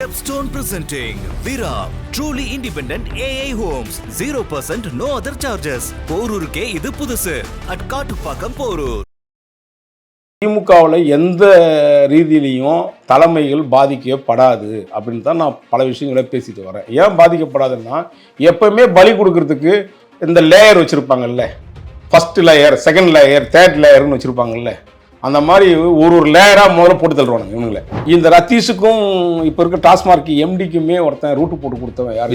Stepstone presenting Vira, truly independent AI homes, 0% no other charges. போரூருக்கே இது புதுசு at Kattupakkam Porur. திமுகவில் எந்த ரீதியிலையும் தலைமைகள் பாதிக்கப்படாது அப்படின்னு தான் நான் பல விஷயங்களை பேசிட்டு வரேன். ஏன் பாதிக்கப்படாதுன்னா, எப்பவுமே பலி கொடுக்கறதுக்கு இந்த லேயர் வச்சுருப்பாங்கல்ல, first layer, second layer, third லேயர்னு வச்சுருப்பாங்கல்ல, அந்த மாதிரி ஒரு லேயராக முதல்ல போட்டு தள்ளுவானுங்க இவனுங்களை. இந்த ரத்தீஷுக்கும் இப்போ இருக்க டாஸ்மார்க் எம்டிக்குமே ஒருத்தன் ரூட்டு போட்டு கொடுத்தவன் யார்?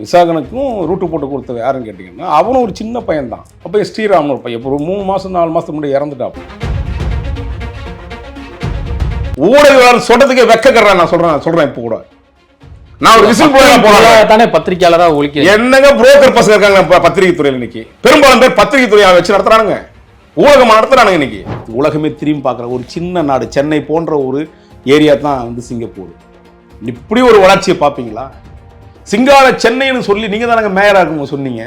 விசாகனுக்கும் ரூட்டு போட்டு கொடுத்தவன் யாருன்னு கேட்டிங்கன்னா, அவனும் ஒரு சின்ன பையன் தான். அப்போ ஸ்ரீராமன் ஒரு பையன் இப்போ ஒரு 3 மாதம் 4 மாதத்துக்கு முன்னாடி இறந்துட்டான். ஊடகங்கள் சொல்றதுக்கே வெக்கறேன். நான் சொல்றேன் இப்போ கூட நான் ஒரு விசில் போடுறேன் தானே, பத்திரிகையாளரா ஒழிக்கிறேன். என்னங்க புரோக்கர் பசங்க இருக்காங்க பத்திரிகை துறையில். இன்னைக்கு பெரும்பாலும் பேர் பத்திரிகை துறையை வச்சு நடத்துறானுங்க, ஊடகம் நடத்துறானுங்க. இன்னைக்கு உலகமே திரும்பி பார்க்குற ஒரு சின்ன நாடு சென்னை போன்ற ஒரு ஏரியா தான் வந்து சிங்கப்பூர். இப்படி ஒரு வளர்ச்சியை பார்ப்பீங்களா? சிங்கார சென்னைன்னு சொல்லி நீங்கள் தானங்க மேயராக இருக்குங்க சொன்னீங்க.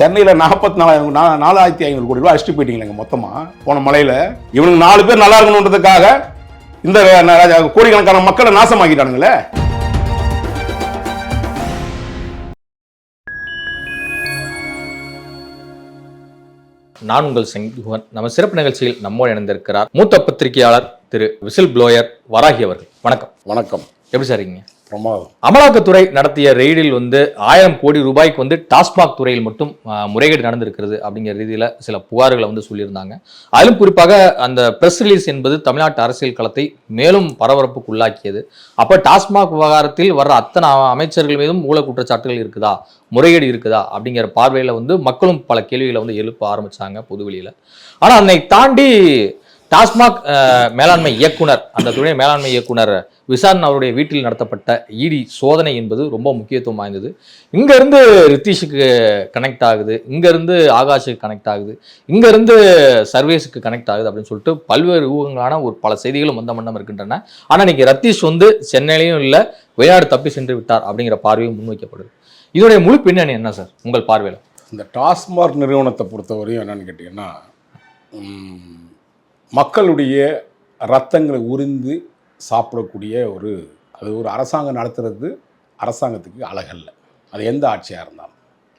சென்னையில் 44,500 கோடி ரூபாய் அடிச்சுட்டு போயிட்டீங்களேங்க மொத்தமாக போன மலையில். இவனுக்கு 4 பேர் நல்லா இருக்கணுன்றதுக்காக இந்த கோடிக்கணக்கான மக்களை நாசமாக்கிட்டானுங்களே. நான் உங்கள் செங்குவன். நம்ம சிறப்பு நிகழ்ச்சியில் நம்மோடு இணைந்திருக்கிறார் மூத்த பத்திரிகையாளர் திரு விசில் ப்ளோயர் வராகி அவர்கள். வணக்கம். வணக்கம். எப்படி சார் இருக்கீங்க? பிரமாதம். அமலாக்கத்துறை நடத்திய ரெய்டில் 1000 கோடி ரூபாய்க்கு டாஸ்மாக் துறையில் மட்டும் முறைகேடு நடந்திருக்கிறது அப்படிங்கிற ரீதியில் சில புகார்களை சொல்லியிருந்தாங்க. அதிலும் குறிப்பாக அந்த பிரஸ் ரிலீஸ் என்பது தமிழ்நாட்டு அரசியல் களத்தை மேலும் பரபரப்புக்கு உள்ளாக்கியது. அப்போ டாஸ்மாக் விவகாரத்தில் வர்ற அத்தனை அமைச்சர்கள் மீதும் ஊழல் குற்றச்சாட்டுகள் இருக்குதா, முறைகேடு இருக்குதா அப்படிங்கிற பார்வையில் மக்களும் பல கேள்விகளை எழுப்ப ஆரம்பிச்சாங்க பொதுவெளியில். ஆனால் அதனை தாண்டி டாஸ்மாக் மேலாண்மை இயக்குனர், அந்த துறை மேலாண்மை இயக்குனர் விசாரணை அவருடைய வீட்டில் நடத்தப்பட்ட இடி சோதனை என்பது ரொம்ப முக்கியத்துவம் வாய்ந்தது. இங்கேருந்து ரித்தீஷுக்கு கனெக்ட் ஆகுது, இங்கேருந்து ஆகாஷுக்கு கனெக்ட் ஆகுது, இங்கேருந்து சர்வேஸுக்கு கனெக்ட் ஆகுது அப்படின்னு சொல்லிட்டு பல்வேறு ஊகங்களான ஒரு பல செய்திகளும் வந்த வண்ணம் இருக்கின்றன. ஆனால் இன்னைக்கு ரத்தீஷ் சென்னையிலையும் இல்லை, வெளிநாடு தப்பி சென்று விட்டார் அப்படிங்கிற பார்வையும் முன்வைக்கப்படுது. இதோடைய முழு பின்னணி என்ன சார் உங்கள் பார்வையில்? இந்த டாஸ்மாக் நிறுவனத்தை பொறுத்தவரையும் என்னன்னு கேட்டிங்கன்னா, மக்களுடைய ரத்தங்களை உறிந்து சாப்பிடக்கூடிய அது ஒரு அரசாங்கம் நடத்துறது அரசாங்கத்துக்கு அழகல்ல. அது எந்த ஆட்சியாக இருந்தாலும்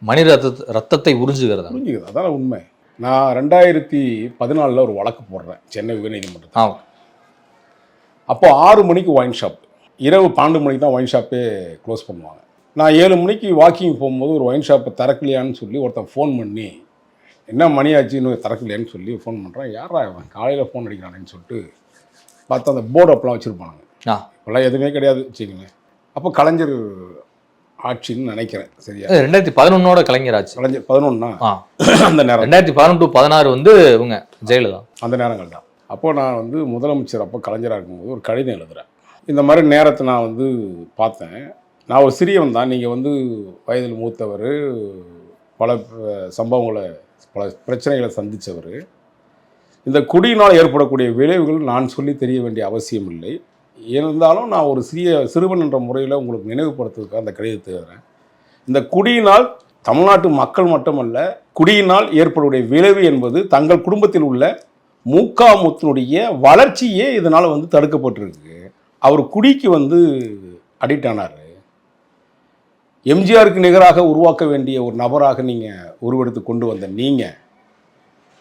மனித ரத்தத்தை உறிஞ்சுகிறது. அதான் உண்மை. நான் 2014 ஒரு வழக்கு போடுறேன் சென்னை உயர்நீதிமன்றத்தில். அப்போ 6 மணிக்கு ஒயின் ஷாப், இரவு 12 மணிக்கு தான் ஒயின் ஷாப்பே க்ளோஸ் பண்ணுவாங்க. நான் 7 மணிக்கு வாக்கிங் போகும்போது ஒரு ஒயின் ஷாப்பை திறக்கலையான்னு சொல்லி ஒருத்தன் ஃபோன் பண்ணி, என்ன மணியாச்சு இன்னும் திறக்கலையான்னு சொல்லி ஃபோன் பண்ணுறான். யாரா அவன் காலையில் ஃபோன் அடிக்கிறானேன்னு சொல்லிட்டு பார்த்தா அந்த போர்டு அப்பெல்லாம் வச்சுருப்பானுங்க. இப்போல்லாம் எதுவுமே கிடையாது வச்சுக்கோங்க. அப்போ கலைஞர் ஆட்சின்னு நினைக்கிறேன். சரியா? 2011 கலைஞர் ஆட்சி. கலைஞர் 11 அந்த நேரம் 2011 to 16 இவங்க ஜெயலலிதா அந்த நேரங்கள் தான். அப்போது நான் முதலமைச்சர் அப்போ கலைஞராக இருக்கும்போது ஒரு கடிதம் எழுதுகிறேன். இந்த மாதிரி நேரத்தை நான் பார்த்தேன். நான் ஒரு சிறியவன் தான், நீங்கள் வயதில் மூத்தவர், பல சம்பவங்களை பல பிரச்சனைகளை சந்தித்தவர். இந்த குடியினால் ஏற்படக்கூடிய விளைவுகள் நான் சொல்லி தெரிய வேண்டிய அவசியம் இல்லை. இருந்தாலும் நான் ஒரு சிறுவன் என்ற முறையில் உங்களுக்கு நினைவுபடுத்துவதற்கு அந்த கடிதத்தை எழுதுகிறேன். இந்த குடியினால் தமிழ்நாட்டு மக்கள் மட்டுமல்ல, குடியினால் ஏற்படக்கூடிய விளைவு என்பது தங்கள் குடும்பத்தில் உள்ள மூக்காமுத்தினுடைய வளர்ச்சியே இதனால் தடுக்கப்பட்டிருக்கு. அவர் குடிக்கு அடிக்ட் ஆனார். எம்ஜிஆருக்கு நிகராக உருவாக்க வேண்டிய ஒரு நபராக நீங்கள் உருவெடுத்து கொண்டு வந்த நீங்கள்,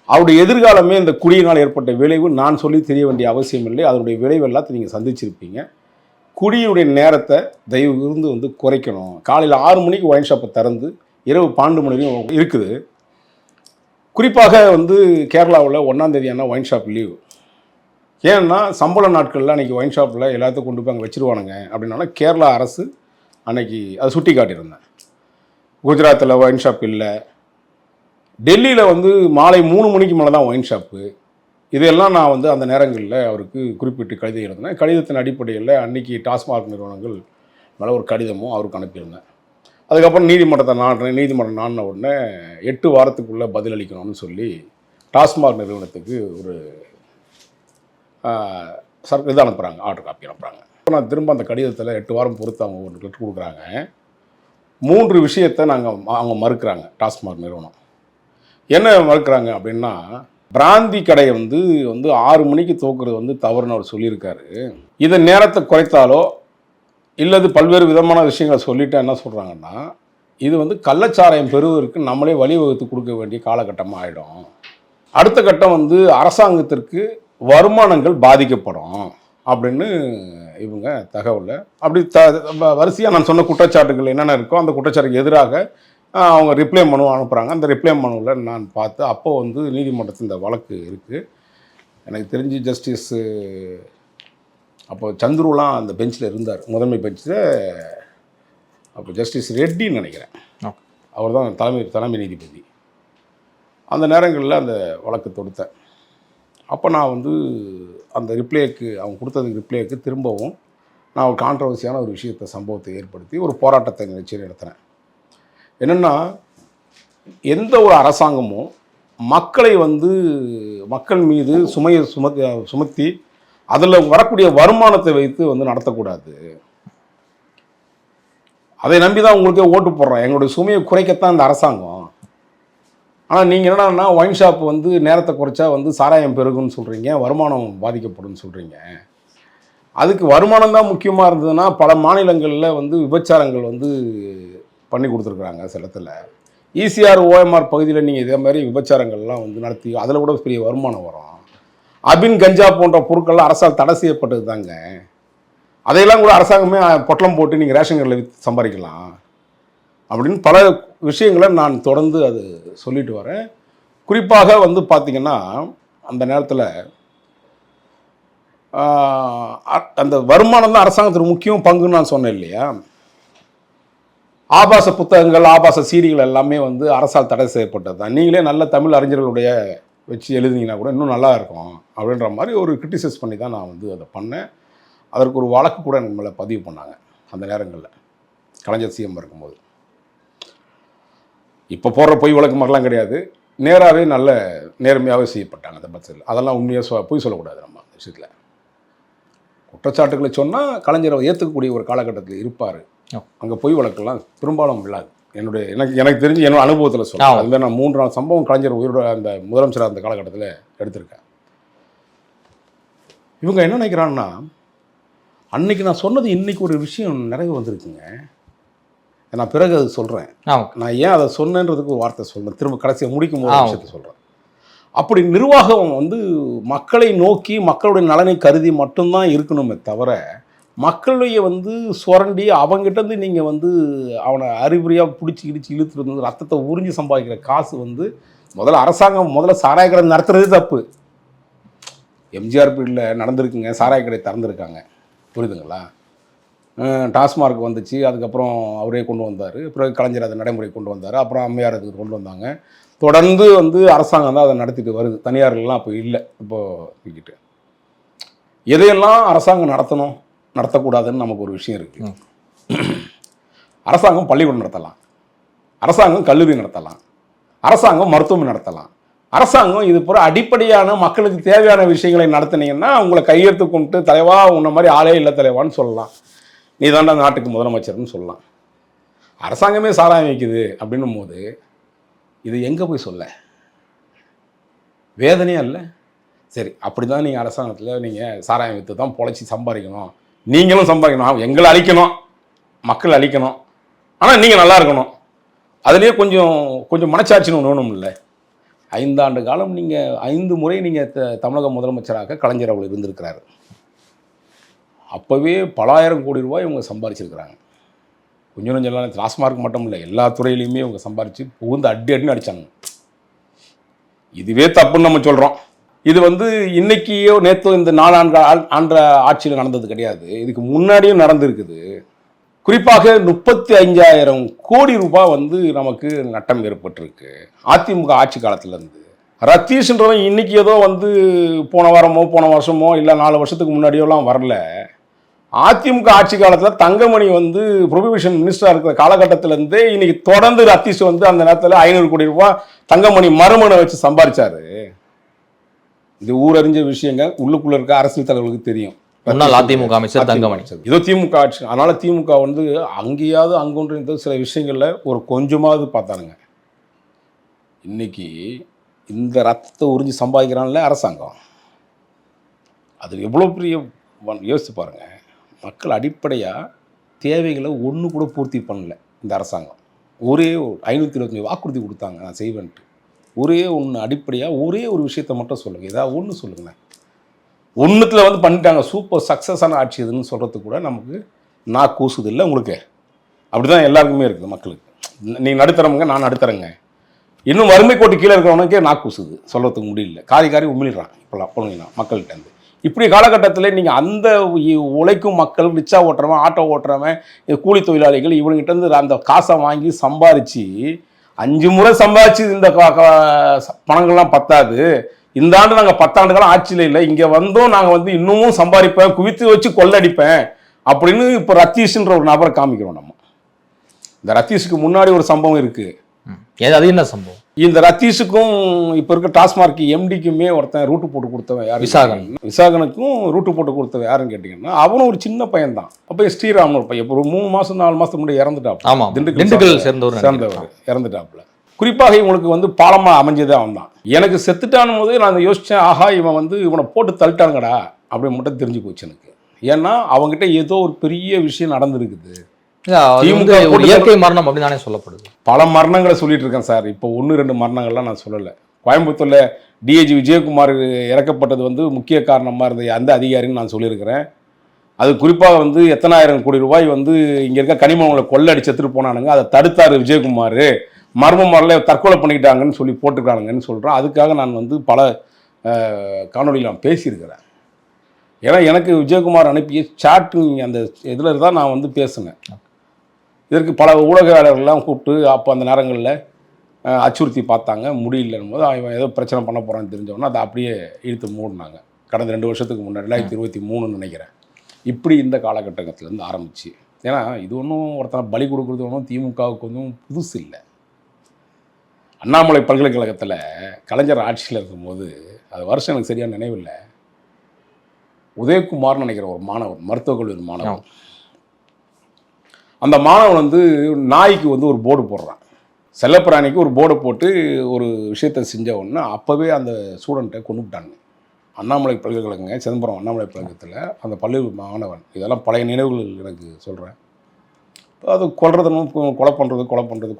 அவருடைய எதிர்காலமே இந்த குடியினால் ஏற்பட்ட விளைவு நான் சொல்லி தெரிய வேண்டிய அவசியம் இல்லை. அதனுடைய விளைவு எல்லாத்தையும் நீங்கள் சந்திச்சிருப்பீங்க. குடியுடைய நேரத்தை தயவு இருந்து குறைக்கணும். காலையில் 6 மணிக்கு ஒயின் ஷாப்பை திறந்து இரவு 12 மணி வரையும் இருக்குது. குறிப்பாக கேரளாவில் 1ஆம் தேதி ஆனால் ஒயின் ஷாப் லீவு. ஏன்னா சம்பள நாட்களில் அன்றைக்கி ஒயின் ஷாப்பில் எல்லாத்தையும் கொண்டு போய் அங்கே வச்சுருவானுங்க அப்படின்னால கேரளா அரசு அன்னைக்கு அதை சுட்டி காட்டியிருந்தேன். குஜராத்தில் ஒயின் ஷாப் இல்லை, டெல்லியில் மாலை 3 மணிக்கு மேலே தான் ஒயின் ஷாப்பு. இதெல்லாம் நான் அந்த நேரங்களில் அவருக்கு குறிப்பிட்டு கடிதம் எழுதினேன். கடிதத்தின் அடிப்படையில் அன்றைக்கி டாஸ்மாக் நிறுவனங்கள் மேலே ஒரு கடிதமும் அவருக்கு அனுப்பியிருந்தேன். அதுக்கப்புறம் நீதிமன்றம் நாடின உடனே 8 வாரத்துக்குள்ளே பதிலளிக்கணும்னு சொல்லி டாஸ்மாக் நிறுவனத்துக்கு ஒரு இது அனுப்புகிறாங்க, ஆர்டர் காப்பி அனுப்புகிறாங்க. நான் திரும்ப அந்த கடிதத்தில் 8 வாரம் பொறுத்து அவங்க ஒரு லெட்டர் கொடுக்குறாங்க. 3 விஷயத்தை அவங்க மறுக்கிறாங்க. டாஸ்மாக் நிறுவனம் என்ன மறுக்கிறாங்க அப்படின்னா, பிராந்தி கடையை 6 மணிக்கு துவக்கிறது தவறுன்னு அவர் சொல்லியிருக்காரு. இதை நேரத்தை குறைத்தாலோ இல்லது பல்வேறு விதமான விஷயங்களை சொல்லிட்டு என்ன சொல்கிறாங்கன்னா, இது வந்து கள்ளச்சாராயம் பெறுவதற்கு நம்மளே வழிவகுத்து கொடுக்க வேண்டிய காலகட்டமாக ஆகிடும். அடுத்த கட்டம் வந்து அரசாங்கத்திற்கு வருமானங்கள் பாதிக்கப்படும் அப்படின்னு இவங்க தகவலை அப்படி வரிசையாக நான் சொன்ன குற்றச்சாட்டுகள் என்னென்ன இருக்கோ அந்த குற்றச்சாட்டுக்கு எதிராக அவங்க ரிப்ளை மனு அனுப்புகிறாங்க. அந்த ரிப்ளை மனுவில் நான் பார்த்து அப்போ வந்து நீதிமன்றத்தில் இந்த வழக்கு இருக்குது. எனக்கு தெரிஞ்சு ஜஸ்டிஸ் அப்போ சந்துருலாம் அந்த பெஞ்சில் இருந்தார், முதன்மை பெஞ்சில். அப்போ ஜஸ்டிஸ் ரெட்டின்னு நினைக்கிறேன், அவர் தான் தலைமை நீதிபதி. அந்த நேரங்களில் அந்த வழக்கு தொடுத்தேன். அப்போ நான் வந்து அந்த ரிப்ளைக்கு அவங்க கொடுத்ததுக்கு ரிப்ளைக்கு திரும்பவும் நான் ஒரு கான்ட்ரவர்சியான ஒரு சம்பவத்தை ஏற்படுத்தி ஒரு போராட்டத்தை நிகழ்ச்சியில் நடத்தினேன். என்னென்னா, எந்த ஒரு அரசாங்கமும் மக்களை வந்து மக்கள் மீது சுமையை சுமத்தி அதில் வரக்கூடிய வருமானத்தை வைத்து வந்து நடத்தக்கூடாது. அதை நம்பி தான் உங்களுக்கே ஓட்டு போடுறோம், எங்களுடைய சுமையை குறைக்கத்தான் இந்த அரசாங்கம். ஆனால் நீங்கள் என்னன்னா ஒயின் ஷாப் வந்து நேரத்தை குறைச்சா வந்து சாராயம் பெருகுன்னு சொல்கிறீங்க, வருமானம் பாதிக்கப்படும் சொல்கிறீங்க. அதுக்கு வருமானம் தான் முக்கியமாக இருந்ததுன்னா பல மாநிலங்களில் வந்து விபச்சாரங்கள் வந்து பண்ணி கொடுத்துருக்குறாங்க. சிலத்தில் ஈசிஆர் ஓஎம்ஆர் பகுதியில் நீங்கள் இதே மாதிரி விபச்சாரங்கள்லாம் வந்து நடத்தி அதில் கூட பெரிய வருமானம் வரும். அபின் கஞ்சா போன்ற பொருட்கள்லாம் அரசால் தடை செய்யப்பட்டது தாங்க. அதையெல்லாம் கூட அரசாங்கமே பொட்டலம் போட்டு நீங்கள் ரேஷன் கடையில் விற்று சம்பாதிக்கலாம் அப்படின்னு பல விஷயங்களை நான் தொடர்ந்து அது சொல்லிட்டு வரேன். குறிப்பாக வந்து பார்த்திங்கன்னா அந்த நேரத்தில் அந்த வருமானம் தான் அரசாங்கத்துக்கு முக்கியம் பங்குன்னு நான் சொன்னேன் இல்லையா. ஆபாச புத்தகங்கள், ஆபாச சீடிகள் எல்லாமே வந்து அரசால் தடை செய்யப்பட்டது தான். நீங்களே நல்ல தமிழ் அறிஞர்களுடைய வச்சு எழுதினீங்கன்னா கூட இன்னும் நல்லா இருக்கும் அப்படின்ற மாதிரி ஒரு கிரிட்டிசைஸ் பண்ணி தான் நான் வந்து அதை பண்ணேன். அதற்கு ஒரு வழக்கு கூட எனக்கு மேலே பதிவு பண்ணாங்க அந்த நேரங்களில், கலைஞர் சிஎம் இருக்கும்போது. இப்போ போடுற பொய் வழக்கு மாதிரிலாம் கிடையாது, நேராகவே நல்ல நேர்மையாகவே செய்யப்பட்டாங்க அந்த பட்சத்தில். அதெல்லாம் உண்மையாக பொய் சொல்லக்கூடாது நம்ம விஷயத்தில். குற்றச்சாட்டுகளை சொன்னால் கலைஞரை ஏற்றுக்கக்கூடிய ஒரு காலகட்டத்தில் இருப்பார். அங்கே பொய் வழக்கெல்லாம் பெரும்பாலும் இல்லாது. எனக்கு தெரிஞ்சு என்னோட அனுபவத்தில் சொல்லுவேன். அதுமாதிரி நான் 3 நாள் சம்பவம் கலைஞர் உயிரோட அந்த முதலமைச்சராக அந்த காலகட்டத்தில் எடுத்திருக்கேன். இவங்க என்ன நினைக்கிறாங்கன்னா, அன்னைக்கு நான் சொன்னது இன்னைக்கு ஒரு விஷயம் நிறைய வந்திருக்குங்க. நான் பிறகு அது சொல்கிறேன். நான் ஏன் அதை சொன்னேன்றதுக்கு ஒரு வார்த்தை சொல்கிறேன், திரும்ப கடைசியை முடிக்கும் போது விஷயத்தை சொல்கிறேன். அப்படி நிர்வாகம் வந்து மக்களை நோக்கி மக்களுடைய நலனை கருதி மட்டும்தான் இருக்கணுமே தவிர, மக்களுடைய வந்து சுரண்டி அவங்ககிட்டருந்து நீங்கள் வந்து அவனை அறிகுறியாக பிடிச்சி இழுத்துட்டு வந்து ரத்தத்தை உறிஞ்சி சம்பாதிக்கிற காசு வந்து அரசாங்கம் சாராய கடை நடத்துறது தப்பு. எம்ஜிஆர் பீரியடில் நடந்திருக்குங்க, சாராய கடை திறந்துருக்காங்க, புரியுதுங்களா. டாஸ்மார்க் வந்துச்சு, அதுக்கப்புறம் அவரே கொண்டு வந்தார், பிறகு கலைஞர் அதை நடைமுறை கொண்டு வந்தார், அப்புறம் அம்மையார் அதுக்கு கொண்டு வந்தாங்க. தொடர்ந்து வந்து அரசாங்கம் தான் அதை நடத்திட்டு வருது, தனியார்கள்லாம் அப்போ இல்லை. இப்போது எதையெல்லாம் அரசாங்கம் நடத்தணும் நடத்தக்கூடாதுன்னு நமக்கு ஒரு விஷயம் இருக்குது. அரசாங்கம் பள்ளிக்கூடம் நடத்தலாம், அரசாங்கம் கல்லூரி நடத்தலாம், அரசாங்கம் மருத்துவமனை நடத்தலாம். அரசாங்கம் இது போல அடிப்படையான மக்களுக்கு தேவையான விஷயங்களை நடத்தினீங்கன்னா உங்களை கையெழுத்து கொண்டு தலைவா உன்ன மாதிரி ஆளே இல்லை தலைவான்னு சொல்லலாம், நீ தாண்டா நாட்டுக்கு முதலமைச்சர்னு சொல்லலாம். அரசாங்கமே சாராயம் வைக்குது அப்படின்னும் போது இது எங்கே போய் சொல்ல, வேதனையாக இல்லை? சரி, அப்படி தான் நீங்கள் அரசாங்கத்தில் நீங்கள் சாராயம் விற்று தான் பொழைச்சி சம்பாதிக்கணும், நீங்களும் சம்பாதிக்கணும், எங்களை அழிக்கணும், மக்கள் அழிக்கணும், ஆனால் நீங்கள் நல்லா இருக்கணும். அதுலேயே கொஞ்சம் மனச்சாட்சின்னு ஒன்று வேணும் இல்லை. 5 ஆண்டு காலம் நீங்கள் 5 முறை நீங்கள் தமிழக முதலமைச்சராக கலைஞர் அவர்கள் இருந்திருக்கிறாரு. அப்போவே பல ஆயிரம் கோடி ரூபாய் இவங்க சம்பாதிச்சிருக்கிறாங்க. கொஞ்சம் டாஸ்மார்க் மட்டும் இல்லை, எல்லா துறையிலையுமே இவங்க சம்பாதிச்சு புகுந்து அடின்னு அடித்தாங்க. இதுவே தப்புன்னு நம்ம சொல்கிறோம். இது வந்து இன்னைக்கியோ நேற்றோ இந்த 4 ஆண்டு ஆட்சியில் நடந்தது கிடையாது, இதுக்கு முன்னாடியும் நடந்திருக்குது. குறிப்பாக 35,000 கோடி ரூபாய் வந்து நமக்கு நட்டம் ஏற்பட்டிருக்கு அதிமுக ஆட்சி காலத்திலேருந்து. ரத்தீஷ்ன்றவன் இன்னைக்கு ஏதோ வந்து போன வாரமோ போன வருஷமோ இல்லை 4 வருஷத்துக்கு முன்னாடியோலாம் வரல. அதிமுக ஆட்சி காலத்தில் தங்கமணி வந்து ப்ரொபியூஷன் மினிஸ்டராக இருக்கிற காலகட்டத்திலேருந்தே இன்னைக்கு தொடர்ந்து ரத்தீஷ் வந்து அந்த நேரத்தில் 500 கோடி ரூபாய் தங்கமணி மறுமனை வச்சு சம்பாதிச்சாரு. இது ஊரறிஞ்ச விஷயங்க, உள்ளுக்குள்ள இருக்க அரசியல் தலைவர்களுக்கு தெரியும். அதிமுக அமைச்சர் தங்கமணி இதோ திமுக ஆட்சி. அதனால திமுக வந்து அங்கேயாவது அங்கொன்று சில விஷயங்கள்ல ஒரு கொஞ்சமாவது பார்த்தானுங்க. இன்னைக்கு இந்த ரத்தத்தை உறிஞ்சி சம்பாதிக்கிறான்ல அரசாங்கம், அது எவ்வளோ பெரிய யோசிச்சு பாருங்க. மக்கள் அடிப்படையாக தேவைகளை ஒன்று கூட பூர்த்தி பண்ணல இந்த அரசாங்கம். ஒரே 525 வாக்குறுதி கொடுத்தாங்க நான் செய்வேன்ட்டு. ஒரே ஒன்று அடிப்படையாக ஒரே ஒரு விஷயத்தை மட்டும் சொல்லுங்கள், ஏதாவது ஒன்று சொல்லுங்கண்ணே. ஒன்றுத்தில் வந்து பண்ணிட்டாங்க, சூப்பர் சக்ஸஸான ஆட்சி இதுன்னு சொல்கிறதுக்கு கூட நமக்கு நான் கூசுது இல்லை உங்களுக்கு. அப்படி தான் எல்லாருக்குமே இருக்குது மக்களுக்கு. நீங்கள் நடுத்தரவங்க, நான் நடுத்தரங்க, இன்னும் வறுமை கோட்டு கீழே இருக்கிறவனுக்கே நான் கூசுது, சொல்கிறதுக்கு முடியல. காரி உமிழ்றான் இப்போலாம் போனீங்கன்னா மக்கள்கிட்டேருந்து. இப்படி காலகட்டத்தில் நீங்கள் அந்த உழைக்கும் மக்கள், ரிச்சா ஓட்டுறவன், ஆட்டோ ஓட்டுறவன், கூலி தொழிலாளிகள், இவங்ககிட்டருந்து அந்த காசை வாங்கி சம்பாரித்து 5 முறை சம்பாதிச்சு இந்த பணங்கள்லாம் பத்தாது. இந்த ஆண்டு நாங்கள் 10 ஆண்டுகளாக ஆட்சியில் இல்லை, இங்கே வந்தோம் நாங்கள் வந்து இன்னமும் சம்பாதிப்பேன், குவித்து வச்சு கொள்ளடிப்பேன் அப்படின்னு இப்போ ரத்தீஷ்ன்ற ஒரு நபரை காமிக்கிறோம் நம்ம. இந்த ரத்தீஷுக்கு முன்னாடி ஒரு சம்பவம் இருக்குது. அது என்ன சம்பவம்? இந்த ரத்தீஷுக்கும் இப்போ இருக்க டாஸ்மார்க் எம்டிக்குமே ஒருத்தன் ரூட்டு போட்டு கொடுத்தவன் யார்? விசாகனுக்கும் ரூட்டு போட்டு கொடுத்தவன் யாருன்னு கேட்டிங்கன்னா அவனும் ஒரு சின்ன பையன் தான். அப்போ ஸ்ரீராமன் ஒரு பையன், இப்போ ஒரு 3 மாதம் 4 மாதத்துக்கு முன்னாடி இறந்துட்டாப்ல. ஆமாம், திண்டுக்கல் சேர்ந்தவர் இறந்துட்டாப்புல. குறிப்பாக இவனுக்கு வந்து பாலமாக அமைஞ்சதே அவன் தான். எனக்கு செத்துட்டானும் போது நான் யோசித்தேன், ஆஹா இவன் வந்து இவனை போட்டு தள்ளிட்டாங்கடா அப்படின்னு மட்டும் தெரிஞ்சு போச்சு எனக்கு. ஏன்னா அவங்ககிட்ட ஏதோ ஒரு பெரிய விஷயம் நடந்திருக்குது. இயற்கை மரணம் அப்படின்னு தானே சொல்லப்படுது. பல மரணங்களை சொல்லிட்டு இருக்கேன் சார். இப்போ 1-2 மரணங்கள்லாம் நான் சொல்லலை. கோயம்புத்தூரில் டிஐஜி விஜயகுமார் இறக்கப்பட்டது வந்து முக்கிய காரணமாக இருந்த அந்த அதிகாரின்னு நான் சொல்லியிருக்கிறேன். அது குறிப்பாக வந்து எத்தனாயிரம் கோடி ரூபாய் வந்து இங்கே இருக்க கனிமங்களை கொள்ளடிச்சு எடுத்துட்டு போனானுங்க, அதை தடுத்தார் விஜயகுமார். மர்மமாரில் தற்கொலை பண்ணிக்கிட்டாங்கன்னு சொல்லி போட்டுக்கிறானுங்கன்னு சொல்கிறேன். அதுக்காக நான் வந்து பல காணொலியில் நான் பேசியிருக்கிறேன். ஏன்னா எனக்கு விஜயகுமார் அனுப்பிய சாட்டு அந்த இதில் தான் நான் வந்து பேசினேன். இதற்கு பல ஊடகவியலாளர்கள்லாம் கூப்பிட்டு அப்போ அந்த நேரங்களில் அச்சுறுத்தி பார்த்தாங்க, முடியலன்னு போது அவன் ஏதோ பிரச்சனை பண்ண போகிறான்னு தெரிஞ்சவொன்னா அதை அப்படியே இழுத்து மூடினாங்க. கடந்த 2 வருஷத்துக்கு முன்னாடி 2023 நினைக்கிறேன். இப்படி இந்த காலகட்டத்திலேருந்து ஆரம்பிச்சு, ஏன்னா இது ஒன்றும் ஒருத்தனை பலி கொடுக்குறது ஒன்றும் திமுகவுக்கு ஒன்றும் புதுசு இல்லை. அண்ணாமலை பல்கலைக்கழகத்தில் கலைஞர் ஆட்சியில் இருக்கும்போது, அது வருஷம் எனக்கு சரியாக நினைவில்லை, உதயகுமார்னு நினைக்கிற ஒரு மாணவன், மருத்துவக் கல்லூரி மாணவன், அந்த மாணவன் வந்து நாய்க்கு வந்து ஒரு போர்டு போடுறான், செல்லப்பிராணிக்கு ஒரு போர்டை போட்டு ஒரு விஷயத்தை செஞ்ச உடனே அப்போவே அந்த ஸ்டூடெண்ட்டை கொண்டு விட்டாங்க. அண்ணாமலை பல்கலைக்கழகங்க, சிதம்பரம் அண்ணாமலை பல்கலைக்கழகத்தில் அந்த பள்ளி மாணவன். இதெல்லாம் பழைய நினைவுகள் எனக்கு சொல்கிறேன். அது கொலை பண்ணுறது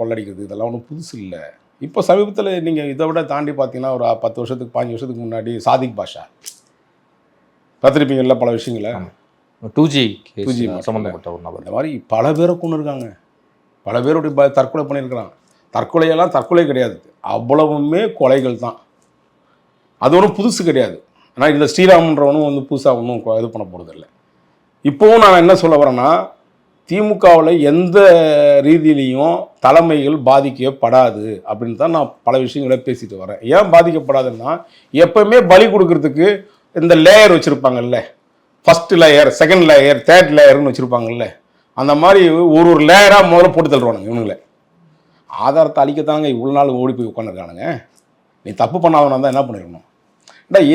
கொள்ளடிக்கிறது இதெல்லாம் ஒன்றும் புதுசு இல்லை. இப்போ சமீபத்தில் நீங்கள் இதை விட தாண்டி பார்த்தீங்கன்னா ஒரு 10 வருஷத்துக்கு 15 வருஷத்துக்கு முன்னாடி சாதிக் பாஷா பார்த்துருப்பீங்கள்ல, பல விஷயங்களை 2G சம்மந்தப்பட்ட ஒரு நபர். இந்த மாதிரி பல பேரை கொண்டு இருக்காங்க, பல பேருடைய தற்கொலை பண்ணியிருக்கிறான். தற்கொலையெல்லாம் தற்கொலை கிடையாது, அவ்வளவுமே கொலைகள் தான். அது ஒன்றும் புதுசு கிடையாது. ஆனால் இந்த ஸ்ரீராமன்றவனும் வந்து புதுசாக ஒன்றும் இது பண்ண போகிறது இல்லை. இப்போவும் நான் என்ன சொல்ல வரேன்னா, திமுகவில் எந்த ரீதியிலையும் தலைமைகள் பாதிக்கப்படாது அப்படின்னு தான் நான் பல விஷயங்களை பேசிட்டு வரேன். ஏன் பாதிக்கப்படாதுன்னா, எப்பவுமே பலி கொடுக்கறதுக்கு இந்த லேயர் வச்சுருப்பாங்கல்ல, first layer, second layer, third லேயர்னு வச்சுருப்பாங்கல்ல, அந்த மாதிரி ஒரு லேயராக முதல்ல போட்டு தள்ளுவானுங்க இவனுங்களை. ஆதாரத்தை அழிக்கத்தாங்க இவ்வளோ நாள் ஓடி போய் உட்காந்துருக்கானுங்க. நீ தப்பு பண்ணாதவனா தான் என்ன பண்ணிடணும்?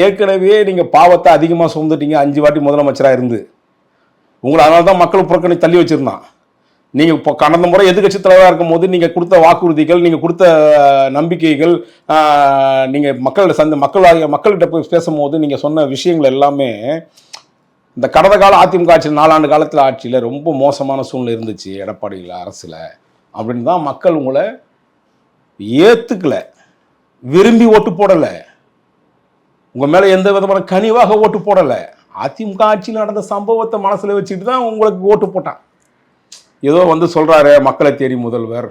ஏற்கனவே நீங்கள் பாவத்தை அதிகமாக சுமந்துட்டீங்க 5 வாட்டி முதலமைச்சராக இருந்து. உங்களை அதனால தான் மக்கள் புறக்கணி தள்ளி வச்சுருந்தான். நீங்கள் இப்போ கடந்த முறை எதிர்கட்சி தலைவராக இருக்கும் போது நீங்கள் கொடுத்த வாக்குறுதிகள், நீங்கள் கொடுத்த நம்பிக்கைகள், நீங்கள் மக்கள்கிட்ட போய் பேசும்போது நீங்கள் சொன்ன விஷயங்கள் எல்லாமே இந்த கடந்த கால அதிமுக ஆட்சி 4 ஆண்டு காலத்தில் ஆட்சியில் ரொம்ப மோசமான சூழ்நிலை இருந்துச்சு எடப்பாடியில் அரசில் அப்படின்னு தான் மக்கள் உங்களை ஏற்றுக்கலை, விரும்பி ஓட்டு போடலை, உங்கள் மேலே எந்த விதமான கனிவாக ஓட்டு போடலை. அதிமுக ஆட்சியில் நடந்த சம்பவத்தை மனசில் வச்சுட்டு தான் உங்களுக்கு ஓட்டு போட்டான். ஏதோ வந்து சொல்கிறாரு மக்களை தேடி முதல்வர்,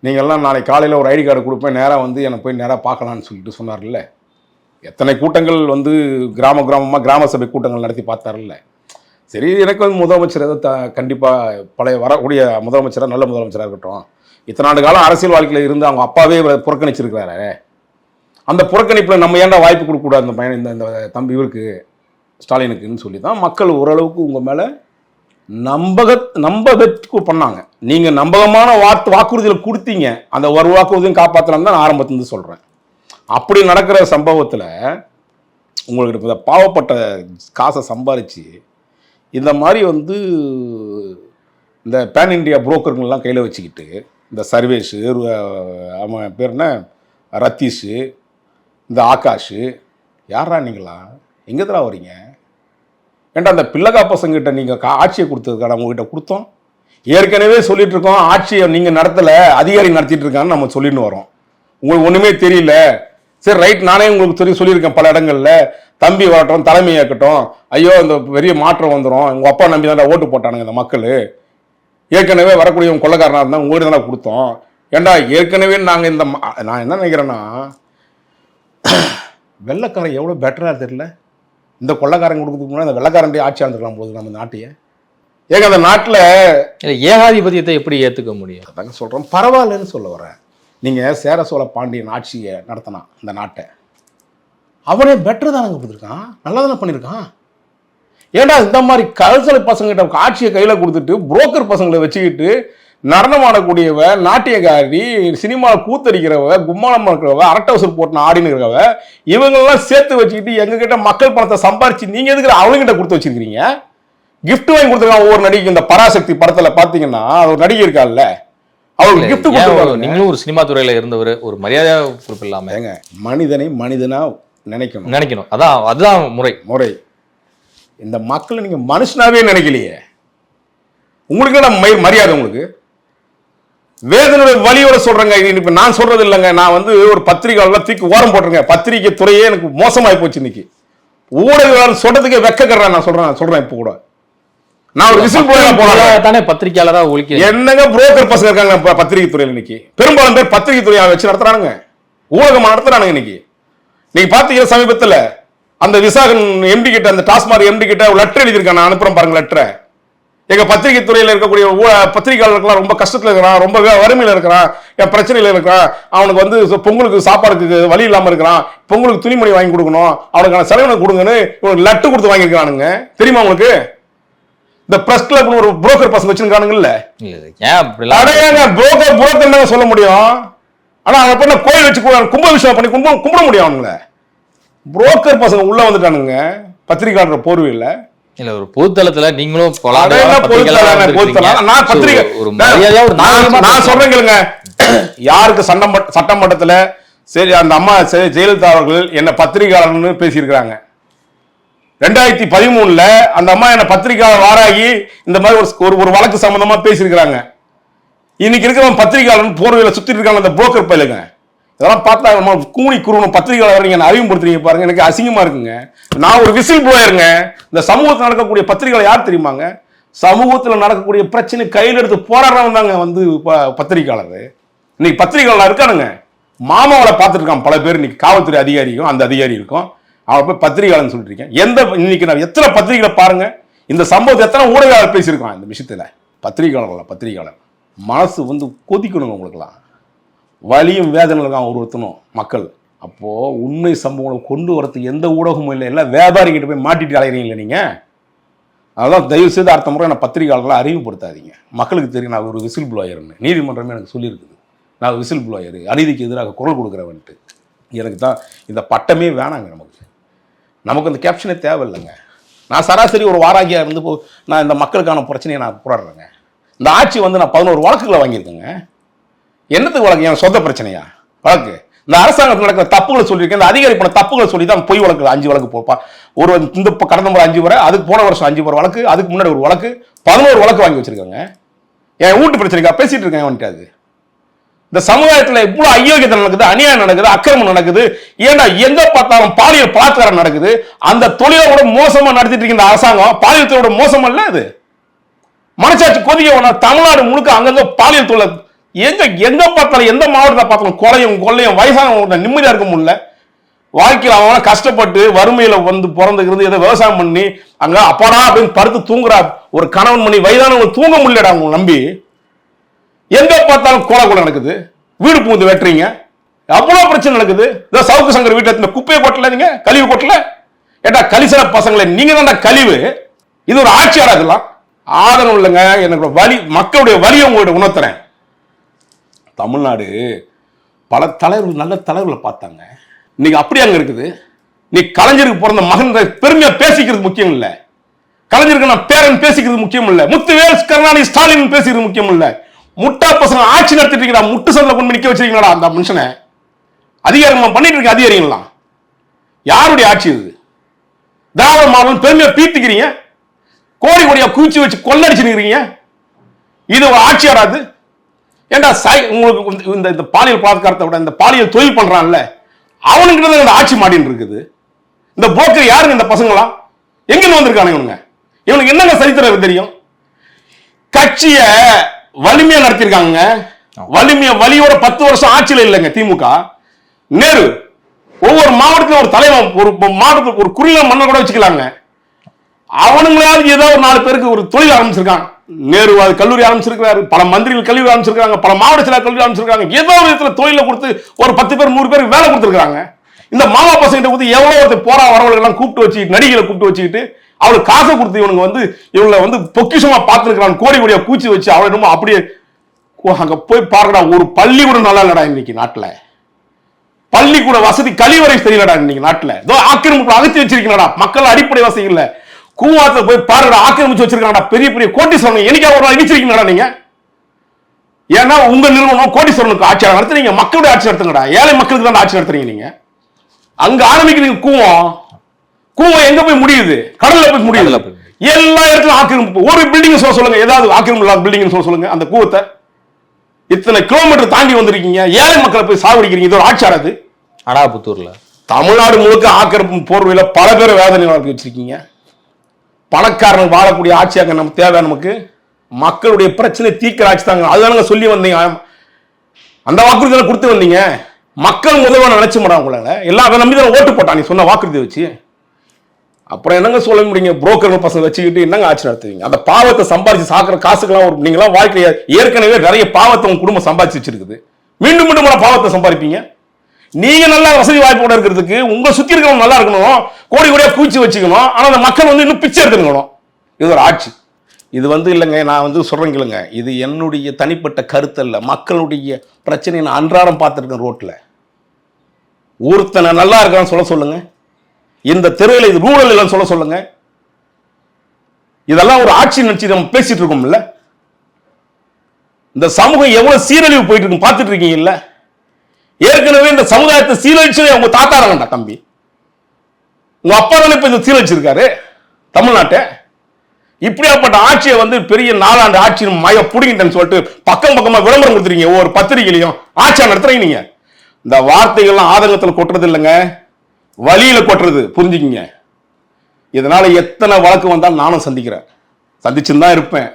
நீங்கள்லாம் நாளைக்கு காலையில் ஒரு ஐடி கார்டு கொடுப்பேன், நேராக வந்து என்னை போய் நேராக பார்க்கலான்னு சொல்லிட்டு சொன்னார்ல. எத்தனை கூட்டங்கள் வந்து கிராமமாக கிராம சபை கூட்டங்கள் நடத்தி பார்த்தார்ல. சரி, எனக்கு வந்து முதலமைச்சர் ஏதோ கண்டிப்பாக பழைய வரக்கூடிய முதலமைச்சராக நல்ல முதலமைச்சராக இருக்கட்டும். இத்தனை ஆண்டு காலம் அரசியல் வாழ்க்கையில் இருந்து அவங்க அப்பாவே புறக்கணிச்சிருக்கிறாரு. அந்த புறக்கணிப்பில் நம்ம ஏன்டா வாய்ப்பு கொடுக்கக்கூடாது அந்த பையன், இந்த தம்பி இவருக்கு ஸ்டாலினுக்குன்னு சொல்லி தான் மக்கள் ஓரளவுக்கு உங்கள் மேலே நம்ப வெற்றி பண்ணாங்க. நீங்கள் நம்பகமான வாக்குறுதியில் கொடுத்தீங்க, அந்த ஒரு வாக்குறுதியும் காப்பாற்றலான்னு தான் நான் ஆரம்பத்துலேருந்து சொல்கிறேன். அப்படி நடக்கிற சம்பவத்தில் உங்களுக்கு இந்த பாவப்பட்ட காசை சம்பாதிச்சு இந்த மாதிரி வந்து இந்த பேன் இண்டியா புரோக்கருங்கெல்லாம் கையில் வச்சுக்கிட்டு இந்த சர்வேஷு, அவன் பேர் என்ன, ரத்தீஷு, இந்த ஆகாஷு, யாரா நீங்களா, எங்கே தான் வரீங்க? ஏன்டா அந்த பிள்ளைகா பசங்கிட்ட நீங்கள் ஆட்சியை கொடுத்ததுக்கான உங்ககிட்ட கொடுத்தோம். ஏற்கனவே சொல்லிட்டு இருக்கோம், ஆட்சியை நீங்கள் நடத்தலை, அதிகாரி நடத்திட்டு இருக்கான்னு நம்ம சொல்லிட்டு வரோம். உங்களுக்கு ஒன்றுமே தெரியல. சரி ரைட், நானே உங்களுக்கு சொல்லியிருக்கேன் பல இடங்கள்ல, தம்பி வரட்டும், தலைமை ஏற்கட்டும், ஐயோ இந்த பெரிய மாற்றம் வந்துடும், உங்கள் அப்பா நம்பி தான் ஓட்டு போட்டானுங்க இந்த மக்கள், ஏற்கனவே வரக்கூடிய கொள்ளைக்காரனாக இருந்தால் உங்கள்கிட்ட தானே கொடுத்தோம். ஏண்டா ஏற்கனவே நாங்கள் நான் என்ன நினைக்கிறேன்னா, வெள்ளைக்காரன் எவ்வளோ பெட்டராக தெரியல, இந்த கொள்ளைக்காரன் கொடுக்கறதுக்கு முன்னாடி அந்த வெள்ளைக்காரன் ஆட்சி ஆண்டுக்கலாம் போகுது நம்ம நாட்டையே. ஏங்க அந்த நாட்டில் ஏகாதிபத்தியத்தை எப்படி ஏற்றுக்க முடியும்? அதாங்க சொல்கிறோம், பரவாயில்லன்னு சொல்ல வரேன். நீங்கள் சேர சோழ பாண்டியன் ஆட்சியை நடத்தினான் இந்த நாட்டை, அவனே பெட்டர் தானங்க கொடுத்துருக்கான், நல்லா தானே பண்ணியிருக்கான். ஏன்னா இந்த மாதிரி கல்சலை பசங்கிட்ட ஆட்சியை கையில் கொடுத்துட்டு புரோக்கர் பசங்களை வச்சுக்கிட்டு நடனம் ஆடக்கூடியவ, நாட்டியக்காரி, சினிமாவில் கூத்தடிக்கிறவ, கும்மாளம் இருக்கிறவ, அரட்டவசூர் போட்டு ஆடினு இருக்கிறவ, இவங்களெல்லாம் சேர்த்து வச்சுக்கிட்டு எங்ககிட்ட மக்கள் பணத்தை சம்பாரிச்சு நீங்கள் எதுக்கு அவங்ககிட்ட கொடுத்து வச்சிருக்கிறீங்க? கிஃப்ட் வாங்கி கொடுத்துருக்காங்க ஒவ்வொரு நடிகை. இந்த பராசக்தி படத்தில் பார்த்தீங்கன்னா ஒரு நடிகை இருக்காள்ல, அவருக்கு கிஃப்ட் கொடுத்துருக்காங்க. நீங்களும் ஒரு சினிமா துறையில் இருந்தவர், ஒரு மரியாதை குறிப்பு இல்லாமல் ஏங்க மனிதனை மனிதனா நினைக்கணும். அதுதான் முறை. இந்த மக்களை நீங்க மனுஷனாவே நினைக்கலையே. உங்களுக்கு மரியாதை, உங்களுக்கு வேதனுடைய வழியோட சொல்றேங்க. இப்ப நான் சொல்றது இல்லைங்க, நான் ஒரு பத்திரிகையாளர் தூக்கி ஓரம் போட்டுருங்க. பத்திரிகை துறையே எனக்கு மோசமாயி போச்சு. இன்னைக்கு ஊடகங்கள் சொல்றதுக்கே வெக்கக்கிறேன். நான் சொல்றேன் இப்ப கூட நான் ஒரு விசில் போல பத்திரிகையாளரா ஒழிக்க என்னங்க புரோக்கர் பசங்க இருக்காங்க பத்திரிகை துறையில். இன்னைக்கு பெரும்பாலும் பேர் பத்திரிகை துறையை வச்சு நடத்துறானுங்க, ஊடகம் நடத்துறானுங்க. இன்னைக்கு நீங்க பாத்தீங்கன்னா சமீபத்தில் அந்த விசாகன் எம்டி கிட்ட, அந்த டாஸ்மாக் எம்டி கிட்ட லெட்டர் எழுதியிருக்கான், நான் அனுப்புறேன் பாருங்க லெட்டரை. எங்க பத்திரிகை துறையில் இருக்கக்கூடிய பத்திரிகையாளர்கள்லாம் ரொம்ப கஷ்டத்துல இருக்கிறான், ரொம்ப வறுமையில இருக்கிறான், என் பிரச்சனையில இருக்கிறான், அவனுக்கு பொங்கலுக்கு சாப்பாடுக்கு வழி இல்லாம இருக்கிறான், பொங்கலுக்கு துணிமணி வாங்கி கொடுக்கணும், அவனுக்கான செலவினை கொடுங்கன்னு இவனுக்கு லெட்டர் கொடுத்து வாங்கியிருக்கானுங்க. தெரியுமா உங்களுக்கு? இந்த பிரஸ் கிளப் ஒரு புரோக்கர் பசங்க வச்சிருக்கானுங்கல்ல, புரோக்கர் சொல்ல முடியும். ஆனா அவங்க பண்ண கோயில் வச்சு கும்பாபிஷேகம் பண்ணி கும்பிட முடியும் அவனுங்கள. புரோக்கர் பசங்க உள்ள வந்துட்டானுங்க பத்திரிகையாளர் போர்வையில். இல்ல ஒரு பொதுத்தளத்துல நீங்களும் நான் சொல்றேன் கேளுங்க, யாருக்கு சட்டமன்றத்துல சரி அந்த அம்மா ஜெயலலிதா அவர்கள் என்ன பத்திரிகையாளர்னு பேசியிருக்கிறாங்க. 2013 அந்த அம்மா என்ன பத்திரிகையாளர் வாராகி இந்த மாதிரி ஒரு வழக்கு சம்பந்தமா பேசியிருக்கிறாங்க. இன்னைக்கு இருக்கிறவங்க பத்திரிகையாளர் போர்வையில சுத்திட்டு இருக்காங்க அந்த புரோக்கர் பயிலுங்க. இதெல்லாம் பார்த்தா நம்ம கூணி குருவணும் பத்திரிகையாளர் நீங்க அறிமுகப்படுத்துறீங்க பாருங்க, எனக்கு அசிங்கமா இருக்குங்க. நான் ஒரு விசில் ப்ளோயருங்க. இந்த சமூகத்தில் நடக்கக்கூடிய பத்திரிகையாளர் யார் தெரியுமாங்க? சமூகத்தில் நடக்கக்கூடிய பிரச்சனை கையில் எடுத்து போராடுறவங்க தாங்க பத்திரிகையாளர். இன்னைக்கு பத்திரிகையாளர் இருக்கானுங்க, மாமாவளை பார்த்துட்டு இருக்கான் பல பேர். இன்னைக்கு காவல்துறை அதிகாரிக்கும் அந்த அதிகாரி இருக்கும், அவன் போய் பத்திரிகையாளர்னு சொல்லிட்டு இருக்கேன். இன்னைக்கு நான் எத்தனை பத்திரிகைகளை பாருங்க, இந்த சம்பவத்தை எத்தனை ஊடகங்கள் பேசியிருக்கான் இந்த விஷயத்துல. பத்திரிகையாளர் மனசு கொதிக்கணுங்க. உங்களுக்குலாம் வலியும் வேதனை இருக்கான் ஒருத்தனும் மக்கள். அப்போ உண்மை சம்பவங்களை கொண்டு வரதுக்கு எந்த ஊடகமும் இல்லை, எல்லாம் வியாபாரிகிட்ட போய் மாட்டிட்டு அலைகிறீங்களே நீங்க. அதெல்லாம் தயவு செய்து அடுத்த முறை நான் பத்திரிகையாளர்களை அறிமுகப்படுத்தாதீங்க. மக்களுக்கு தெரியும் நான் ஒரு விசில் ப்ளோயர்னு. நீதிமன்றமே எனக்கு சொல்லியிருக்குது, நான் விசில் ப்ளோயர், அநீதிக்கு எதிராக குரல் கொடுக்குறவன்ட்டு. எனக்கு தான் இந்த பட்டமே வேணாங்க. நமக்கு அந்த கேப்ஷனே தேவையில்லைங்க. நான் சராசரி ஒரு வாராகியாக இருந்து நான் இந்த மக்களுக்கான பிரச்சனையை நான் போராடுறேங்க. இந்த ஆட்சி நான் 11 வழக்குகளை வாங்கியிருக்கேங்க. என்னத்துக்கு வழக்கு? என் சொந்த பிரச்சனையா வழக்கு? இந்த அரசாங்கத்தில் நடக்கிற தப்புகளை சொல்லியிருக்கேன், இந்த அதிகாரி பண்ண தப்புகளை சொல்லி தான் பொய் வழக்கு 5 வழக்கு போப்பா. இந்த கடந்த முறை 5 வரை, அதுக்கு போன வருஷம் 5 வழக்கு, அதுக்கு முன்னாடி ஒரு வழக்கு, 11 வழக்கு வாங்கி வச்சிருக்காங்க. என் வீட்டு பிரச்சனைக்கா பேசிட்டு இருக்கேன் வந்துட்டு. அது இந்த சமுதாயத்தில் இவ்வளவு அயோக்கியத்தை நடக்குது, அநியாயம் நடக்குது, அக்கிரமம் நடக்குது. ஏன்னா எங்க பார்த்தாலும் பாலியல் பலாத்காரம் நடக்குது. அந்த தொழிலோட மோசமா நடத்திட்டு இருக்க இந்த அரசாங்கம் பாலியல் தொழிலோட மோசம் அல்ல அது. மனசாட்சி கொதிக்க தமிழ்நாடு முழுக்க அங்கங்க பாலியல் தொழில் எங்க பார்த்தாலும், எந்த மாவட்டத்தை பார்த்தாலும் கொள்ளையும் வயசானவங்க நிம்மதியா இருக்க முடியல. வாழ்க்கையில் அவன கஷ்டப்பட்டு வறுமையில பிறந்துக்கிறது, ஏதோ விவசாயம் பண்ணி அங்க அப்பாடா அப்படின்னு படுத்து தூங்குறா ஒரு கணவன் மணி வயதானவங்க தூங்க முடியலடா அவங்க நம்பி. எங்க பார்த்தாலும் கொலை நடக்குது, வீடு பூந்து வெட்டுறீங்க, அவ்வளவு பிரச்சனை நடக்குது. இந்த சவுக்கு சங்கர் வீட்டுல குப்பையை கொட்டல, நீங்க கழிவு கொட்டல. ஏட்டா கலிசர பசங்களை நீங்க தான் கழிவு. இது ஒரு ஆட்சியாளர் இதெல்லாம் ஆதரவு இல்லைங்க. எனக்கு வலி, மக்களுடைய வலியை உங்கள்கிட்ட உணர்த்துறேன். தமிழ்நாடு பல தலைவர்கள், நல்ல தலைவர்களை பார்த்தாங்க. இன்னைக்கு அப்படி அங்க இருக்குது. நீ கலைஞருக்கு பிறந்த மகன் பெருமையா பேசிக்கிறது முக்கியம் இல்ல, கலைஞருக்கு நான் பேரன் பேசிக்கிறது முக்கியம் இல்ல, முத்துவேல் கருணாநிதி ஸ்டாலின் பேசிக்கிறது முக்கியம் இல்ல. முட்டா பசங்க ஆட்சி நடத்திட்டு இருக்கா, முட்டு சந்தில கொண்டு நிக்க வச்சிருக்கீங்களா அந்த மனுஷனை? அதிகாரம் பண்ணிட்டு இருக்க அதிகாரிகள்லாம் யாருடைய ஆட்சி இது? திராவிட மாடல் பெருமையா பீத்திக்கிறீங்க. கோடி கோடியா குவிச்சு வச்சு கொள்ளடிச்சுருக்கீங்க. இது ஒரு ஆட்சியாராது? ஏண்டா உங்களுக்கு இந்த பாலியல் பலாத்காரத்தை விட இந்த பாலியல் தொழில் பண்றான்ல அவனுக்கு இந்த ஆட்சி மாட்டின்னு இருக்குது. இந்த புரோக்கர் யாருங்க இந்த பசங்களா? எங்க வந்திருக்கானுங்க இவனுங்க? இவனுக்கு என்னங்க சரித்திரம் தெரியும்? கட்சிய வலிமையா நடத்திருக்காங்க. வலியோட 10 வருஷம் ஆட்சியில இல்லைங்க திமுக. நேரு ஒவ்வொரு மாவட்டத்திலும் ஒரு தலைவன், ஒரு மாவட்டத்துக்கு ஒரு குறுநில மன்னர் கூட வச்சுக்கலாங்க. அவனுங்களாவது ஏதோ ஒரு 4 பேருக்கு ஒரு தொழில் ஆரம்பிச்சிருக்காங்க. நேரு கல்லூரி ஆரம்பிச்சிருக்காரு, பல மந்திரிகள் கல்லூரி ஆரம்பிச்சிருக்காங்க, பல மாவட்ட செயலாளர் கல்லூரி ஆரம்பிச்சிருக்காங்க. ஏதோ ஒரு விதத்துல தொழில கொடுத்து ஒரு 10 பேர் 100 பேருக்கு வேலை கொடுத்துருக்காங்க. இந்த மாமா பசங்க கொடுத்து எவ்வளவு போரா வரவர்கள் கூப்பிட்டு வச்சு நடிகளை கூப்பிட்டு வச்சுக்கிட்டு அவளுக்கு காசை கொடுத்து இவனுங்க இவங்களை பொக்கிஷமா பார்த்துருக்கான். கோடி கோடியா பூச்சி வச்சு அவளை என்னமோ அப்படியே அங்க போய் பாருடா. ஒரு பள்ளிக்கூடம் நல்லா இல்லடா இன்னைக்கு நாட்டுல. பள்ளிக்கூட வசதி கழிவறை தெரியலடா இன்னைக்கு நாட்டுல. ஆக்கிரமிப்பு அகற்றி வச்சிருக்கீங்களா? மக்கள் அடிப்படை வசதி இல்ல. கூவாத்துல போய் பாருடா, ஆக்கிரமிச்சு வச்சிருக்காங்கடா. பெரிய பெரிய கோட்டீஸ்வரன் என்னைக்கா ஒரு நாள் இடிச்சிருக்கீங்களா நீங்க? ஏன்னா உங்க நிறுவனம் கோட்டீஸ்வரனுக்கு ஆட்சி நடத்துறீங்க, மக்களுடைய ஆட்சி நடத்துங்கடா. ஏழை மக்களுக்கு தான் ஆட்சி நடத்துறீங்க நீங்க. அங்க ஆரம்பிக்கிறீங்க கூவம் எங்க போய் முடியுது? கடல்ல போய் முடியுது. எல்லா இடத்துலயும் ஆக்கிரமிப்பு. ஒரு பில்டிங் சொல்லுங்க, ஏதாவது ஆக்கிரமிப்பு இல்லாத பில்டிங் சொல்லுங்க. அந்த கூவத்தை இத்தனை கிலோமீட்டர் தாண்டி வந்திருக்கீங்க, ஏழை மக்களை போய் சாவடிக்கிறீங்க. இது ஒரு ஆட்சியாரது? அடாபுத்தூர்ல தமிழ்நாடு முழுக்க ஆக்கிரமிப்பு போர்வையில பல பேரை வேதனை வச்சிருக்கீங்க. பணக்காரர்கள் வாழக்கூடிய ஆட்சியாக நமக்கு தேவை. நமக்கு மக்களுடைய பிரச்சனை தீர்க்கிற ஆட்சி தாங்க. அதுதானுங்க சொல்லி வந்தீங்க. அந்த வாக்குறுதி கொடுத்து வந்தீங்க. மக்கள் முதல்வ நினைச்சு மாட்டாங்க உங்களால. எல்லாம் அதை நம்பி தான் ஓட்டு போட்டான் நீ சொன்ன வாக்குறுதி வச்சு. அப்புறம் என்னங்க சொல்ல முடியுங்க? புரோக்கர்கள் பசங்க வச்சுக்கிட்டு என்னங்க ஆட்சி நடத்துவீங்க? அந்த பாவத்தை சம்பாதிச்சு சாக்கிற காசுக்கெல்லாம் நீங்களாம் வாழ்க்கைய ஏற்கனவே நிறைய பாவத்தை உங்க குடும்பம் சம்பாதிச்சு வச்சிருக்குது. மீண்டும் மீண்டும் பாவத்தை சம்பாதிப்பீங்க. நீங்க நல்லா வசதி வாய்ப்போட இருக்கிறதுக்கு உங்க சுத்தி இருக்கிறவங்க நல்லா இருக்கணும், கோடி கோடியா பூச்சி வச்சுக்கணும். ஆனா அந்த மக்கள் இன்னும் பிச்சை எடுத்துக்கணும். இது ஒரு ஆட்சி. இது இல்லைங்க, நான் சொல்றேன் இல்லைங்க, இது என்னுடைய தனிப்பட்ட கருத்து அல்ல. மக்களுடைய பிரச்சனையை நான் அன்றாடம் பார்த்துருக்கேன் ரோட்ல. ஒருத்தனை நல்லா இருக்கான்னு சொல்லுங்க. இந்த தெருவில் இது ரூரல் இல்லைன்னு சொல்லுங்க. இதெல்லாம் ஒரு ஆட்சி நினைச்சு நம்ம பேசிட்டு இருக்கோம்ல. இந்த சமூகம் எவ்வளவு சீரழிவு போயிட்டு இருக்கு பார்த்துட்டு இருக்கீங்க இல்ல? ஏற்கனவே இந்த சமுதாயத்தை சீரழிச்சு உங்க தாத்தா வேண்டா தம்பி, உங்க அப்பா தானே இப்ப இந்த சீரழிச்சிருக்காரு தமிழ்நாட்டை. இப்படியாப்பட்ட ஆட்சியை பெரிய 4 ஆண்டு ஆட்சி மய புடிங்கிட்டேன்னு சொல்லிட்டு பக்கம் பக்கமா விளம்பரம் கொடுத்துறீங்க. ஒவ்வொரு பத்திரிகையிலையும் ஆட்சியா நடத்துறீங்க. நீங்க இந்த வார்த்தைகள்லாம் ஆதங்கத்தில் கொட்டுறது இல்லைங்க, வழியில கொட்டுறது. புரிஞ்சுக்கிங்க. இதனால எத்தனை வழக்கு வந்தாலும் நானும் சந்திச்சுன்னு தான் இருப்பேன்.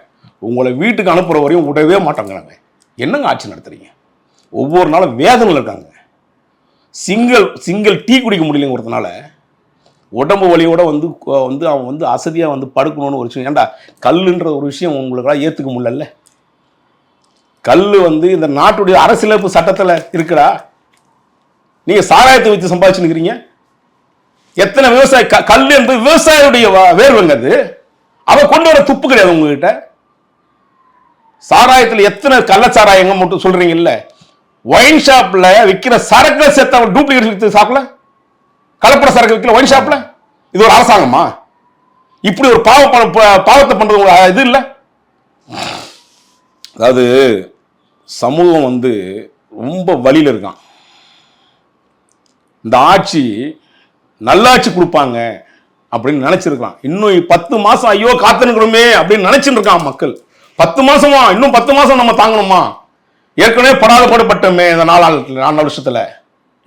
உங்களை வீட்டுக்கு அனுப்புற வரையும் விடவே மாட்டாங்க. என்னங்க ஆட்சி நடத்துறீங்க? ஒவ்வொரு நாளும் வேதனையில் இருக்காங்க. சிங்கிள் டீ குடிக்க முடியலங்க ஒருத்தனால. உடம்பு வலியோட அவன் அசதியா படுக்கணும்னு ஒரு விஷயம். ஏண்டா கல்லுன்ற ஒரு விஷயம் உங்களுக்கெல்லாம் ஏத்துக்க முடியல. கல்லு இந்த நாட்டுடைய அரசியலமைப்பு சட்டத்துல இருக்குடா. நீங்க சாராயத்தை வச்சு சம்பாதிச்சுக்கிறீங்க. எத்தனை விவசாய கல் என்பது விவசாயியுடைய வேர்வங்க. அது அவ கொண்டு வர துப்பு கிடையாது உங்ககிட்ட. சாராயத்தில் எத்தனை கள்ளச்சாராயங்க மட்டும் சொல்றீங்க இல்ல? ஒயின் ஷாப்ல விற்கிற சரக்கு சேர்த்த டூப்ளிகேட் சாப்பிடல, கலப்பட சரக்கு விற்கல ஒயின் ஷாப்ல. இது ஒரு அரசாங்கமா? இப்படி ஒரு பாவத்தை பண்றது இது இல்ல. அதாவது சமூகம் ரொம்ப வழியில இருக்கான். இந்த ஆட்சி நல்லாட்சி கொடுப்பாங்க அப்படின்னு நினைச்சிருக்கான். இன்னும் 10 மாசம் ஐயோ காத்துனுக்கணுமே அப்படின்னு நினைச்சுட்டு இருக்கான் மக்கள். 10 மாசமா? இன்னும் 10 மாசம் நம்ம தாங்கணுமா? ஏற்கனவே பாடுபட்டோமே இந்த 4 வருஷத்துல.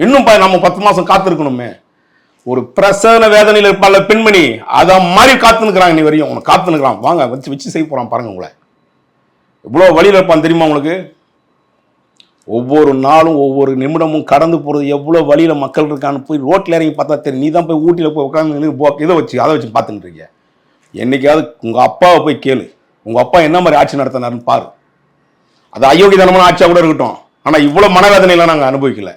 இன்னும் நம்ம 10 மாசம் காத்திருக்கணுமே. ஒரு பிரசவ வேதனையில் இருப்பாள் பெண்மணி, அத மாதிரி காத்துனுக்குறாங்க. நீ வரையும் உனக்கு காத்துனுக்குறான். வாங்க வச்சு செய்ய போறான் பாருங்க. உங்களை இவ்வளவு வழியில் இருப்பான் தெரியுமா உங்களுக்கு? ஒவ்வொரு நாளும் ஒவ்வொரு நிமிடமும் கடந்து போறது எவ்வளவு வழியில மக்கள் இருக்கான்னு போய் ரோட்ல இறங்கி பார்த்தா தெரியும். நீ தான் போய் ஊட்டியில போய் உட்காந்து இதை வச்சு பார்த்துட்டு இருக்க. என்னைக்காவது உங்க அப்பாவை போய் கேளு, உங்க அப்பா என்ன மாதிரி ஆட்சி நடத்தினாருன்னு பாரு. அது அயோக்கியதனமான ஆட்சியா கூட இருக்கட்டும், ஆனா இவ்வளவு மனவேதனைலாம் நாங்க அனுபவிக்கல.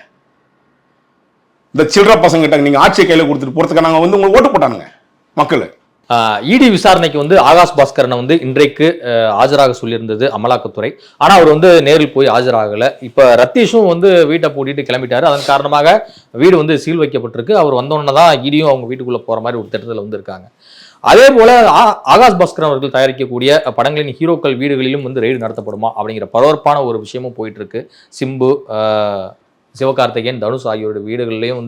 இந்த சில்லற பசங்க கிட்ட நீங்க ஆட்சியை கையில கொடுத்துட்டு போறதுக்கு நாங்க உங்களுக்கு ஓட்டு போட்டானுங்க மக்கள். இடி விசாரணைக்கு ஆகாஷ் பாஸ்கரனை இன்றைக்கு ஆஜராக சொல்லியிருந்தது அமலாக்கத்துறை. ஆனா அவர் நேரில் போய் ஆஜராகல. இப்ப ரத்தீஷும் வீட்டை பூட்டிட்டு கிளம்பிட்டாரு. அதன் காரணமாக வீடு சீல் வைக்கப்பட்டிருக்கு. அவர் வந்தோன்னு தான் இடியும் அவங்க வீட்டுக்குள்ள போற மாதிரி ஒரு திட்டத்தில் இருக்காங்க. அதே போல ஆகாஷ் பாஸ்கரன் அவர்கள் தயாரிக்கக்கூடிய படங்களின் ஹீரோக்கள் வீடுகளிலும் ரெய்டு நடத்தப்படுமா அப்படிங்கிற பரபரப்பான ஒரு விஷயமும் போயிட்டு இருக்கு. சிம்பு, சிவகார்த்திகேயன், தனுஷ் ஆகியோருடைய வீடுகளிலையும்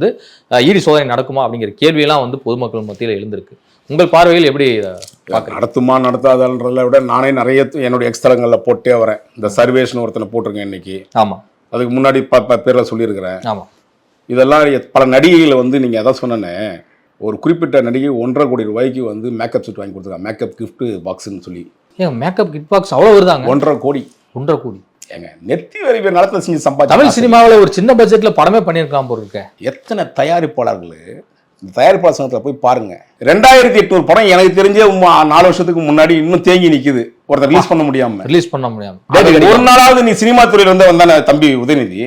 இடி சோதனை நடக்குமா அப்படிங்கிற கேள்வியெல்லாம் பொதுமக்கள் மத்தியில் எழுந்திருக்கு. உங்கள் பார்வையில் எப்படி இதை பார்க்குறீங்க? நடத்துமா நடத்தாதன்றதை விட நானே நிறைய என்னுடைய எக்ஸ்தலங்களில் போட்டே வரேன். இந்த சர்வேஷ்னு ஒருத்தனை போட்டிருக்கேன் இன்னைக்கு. ஆமா அதுக்கு முன்னாடி பேரில் சொல்லியிருக்கிறேன். ஆமா. இதெல்லாம் பல நடிகைகளை வந்து நீங்கள் அதான் சொன்னேன்னே, ஒரு குறிப்பிட்ட நடிகை 1.5 கோடி ரூபாய்க்கு வந்து மேக்கப் செட் வாங்கி கொடுத்துருக்காங்க. மேக்கப் கிஃப்ட் பாக்ஸ்ன்னு சொல்லி. ஏன் மேக்கப் கிட் பாக்ஸ் அவ்வளோ வருதாங்க? 1.5 கோடி. 1.5 கோடி ஏங்க நெத்தி வரி நிலத்தில் செஞ்சு சம்பாதிச்சு தமிழ் சினிமாவில் ஒரு சின்ன பட்ஜெட்ல படமே பண்ணியிருக்கான் போல இருக்க. எத்தனை தயாரிப்பாளர்கள் இந்த தயாரிப்பாளர் சங்கத்தில் போய் பாருங்க. 2800 படம் எனக்கு தெரிஞ்ச 4 வருஷத்துக்கு முன்னாடி இன்னும் தேங்கி நிக்குது. ஒருத்தர் ரிலீஸ் பண்ண முடியாம. ஒரு நாளாவது நீ சினிமா துறையில இருந்து வந்தானே தம்பி உதயநிதி,